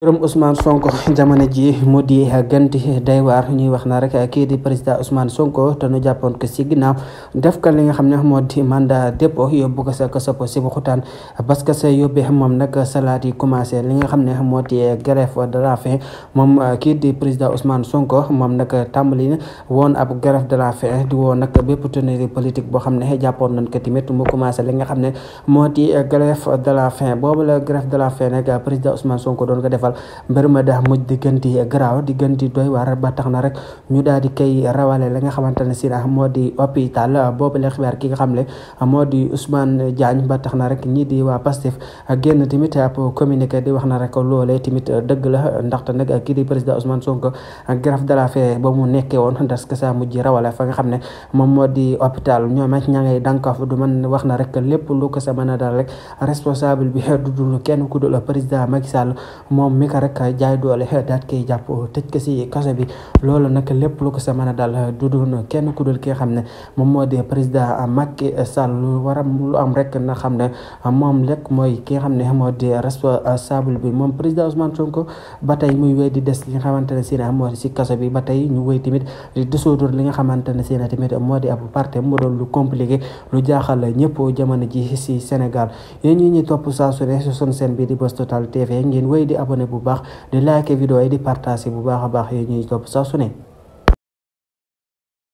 mbirum Ousmane Sonko jamono ji mu di gën di doy waar ñuy wax na rek kii di président Ousmane Sonko te nu jàppoon ko si ginnaaw def ko li nga xam ne moo di mandat dépôt yóbbu ko sa kaso si bu xutaan parce que sa yóbbee moom nag salaat yi commencé li nga xam ne moo di grève de la faim moom kii di président Ousmane Sonko moom nag tàmbali woon ab grève de la faim di woon nag bépp tenue politique boo xam ne jàppoon nañ ko tamit mu commencé li nga xam ne moo di grève de la faim boobu la grève de la faim nag président Ousmane Sonko doon ko defal mbir ma daa mujj di gën di garaaw di gën di doy waar ba tax na rek ñu daal di koy rawale la nga xamante ne si moo di hôpital boobu la xibaar ki nga xam ne moo di Ousmane Diagne ba tax na rek ñii di waa Pastef génn tamit ab communiqué di wax na rek loolee tamit dëgg la ndaxte nag kii di président Ousmane Sonko grève de la faim ba mu nekkee woon parce que ça mujj rawale fa nga xam ne moom moo di hôpital ñoom it ña ngay dànkaf du man wax na rek lépp lu ko sa mën a dal rek responsable bi du dul kenn ku dul président Macky Sall moom mi ko rek jaay doole daat koy jàpp tëj ko si kaso bi loolu nag lépp lu ko sa mën a dal du doon kenn ku dul ki nga xam ne moom moo di président Macky Sall lu am rek na xam ne moom rek mooy ki nga xam ne moo di responsable bi moom président Ousmane Sonko ba tey muy wéy di des li nga xamante ne si moo di si kaso bi ba tey ñu wéy tamit di dissoudre li nga xamante ne si tamit moo di ab parti mu doon lu compliqué lu jaaxal ñëpp jamono ji si Sénégal yéen ñi topp saa su ne si sunu chaîne bi di Buzz Total TV ngeen wéy di abonné bu baax di like vidéo yi di partager bu baax a baax yéen ñuy topp saa su ne